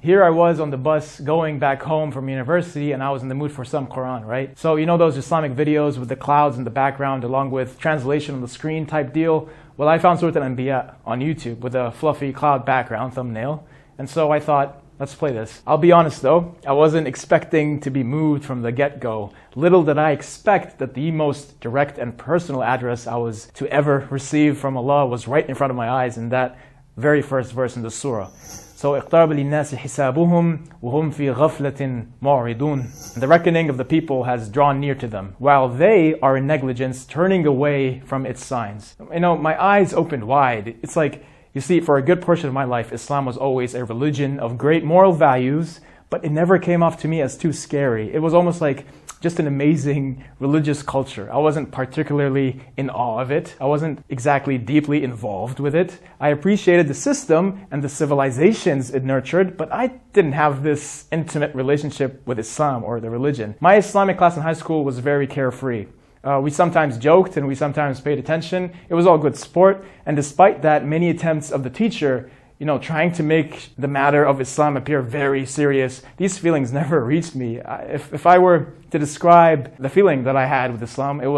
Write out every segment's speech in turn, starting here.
here I was on the bus going back home from university, and I was in the mood for some Quran, right? So you know those Islamic videos with the clouds in the background along with translation on the screen type deal? Well, I found Surah Al-Anbiya on YouTube with a fluffy cloud background thumbnail. And so I thought, let's play this. I'll be honest though, I wasn't expecting to be moved from the get-go. Little did I expect that the most direct and personal address I was to ever receive from Allah was right in front of my eyes in that very first verse in the surah. So, اقترب للناس حسابهم وهم في غفلة معرضون. The reckoning of the people has drawn near to them, while they are in negligence, turning away from its signs. You know, my eyes opened wide. It's like, you see, for a good portion of my life, Islam was always a religion of great moral values, but it never came off to me as too scary. It was almost like just an amazing religious culture. I wasn't particularly in awe of it. I wasn't exactly deeply involved with it. I appreciated the system and the civilizations it nurtured, but I didn't have this intimate relationship with Islam or the religion. My Islamic class in high school was very carefree. We sometimes joked and we sometimes paid attention. It was all good sport. And despite that, many attempts of the teacher, trying to make the matter of Islam appear very serious, these feelings never reached me. If I were to describe the feeling that I had with Islam, there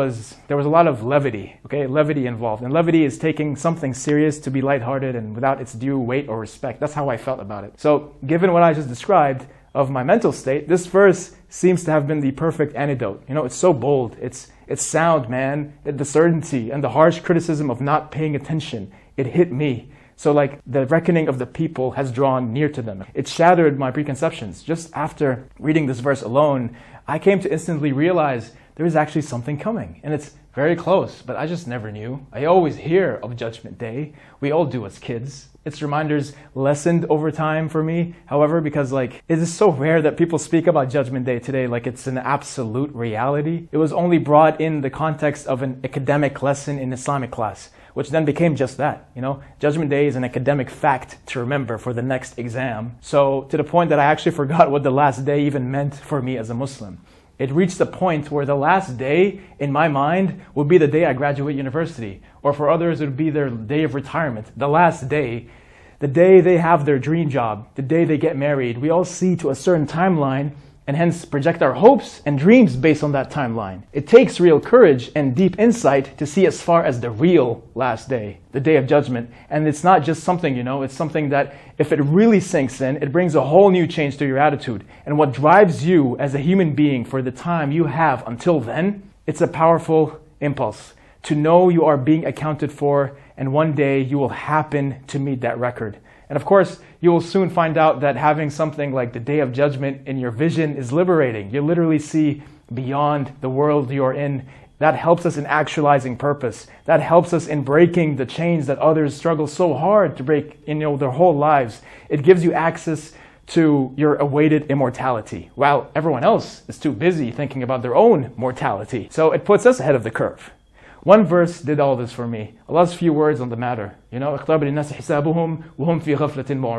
was a lot of levity, levity involved. And levity is taking something serious to be lighthearted and without its due weight or respect. That's how I felt about it. So given what I just described of my mental state, this verse seems to have been the perfect antidote. It's so bold. It's sound, man. The certainty and the harsh criticism of not paying attention. It hit me. So like the reckoning of the people has drawn near to them. It shattered my preconceptions. Just after reading this verse alone, I came to instantly realize there is actually something coming. And it's very close, but I just never knew. I always hear of Judgment Day. We all do as kids. Its reminders lessened over time for me. However, because it is so rare that people speak about Judgment Day today like it's an absolute reality. It was only brought in the context of an academic lesson in Islamic class, which then became just that. Judgment Day is an academic fact to remember for the next exam. So to the point that I actually forgot what the last day even meant for me as a Muslim. It reached the point where the last day, in my mind, would be the day I graduate university. Or for others, it would be their day of retirement. The last day, the day they have their dream job, the day they get married. We all see to a certain timeline and hence project our hopes and dreams based on that timeline. It takes real courage and deep insight to see as far as the real last day, the day of judgment. And it's not just something, it's something that if it really sinks in, it brings a whole new change to your attitude. And what drives you as a human being for the time you have until then, it's a powerful impulse to know you are being accounted for, and one day you will happen to meet that record. And of course, you will soon find out that having something like the Day of Judgment in your vision is liberating. You literally see beyond the world you're in. That helps us in actualizing purpose. That helps us in breaking the chains that others struggle so hard to break in their whole lives. It gives you access to your awaited immortality, while everyone else is too busy thinking about their own mortality. So it puts us ahead of the curve. One verse did all this for me. Allah's few words on the matter. اقترب للناس حسابهم وهم في غفلة معرضون.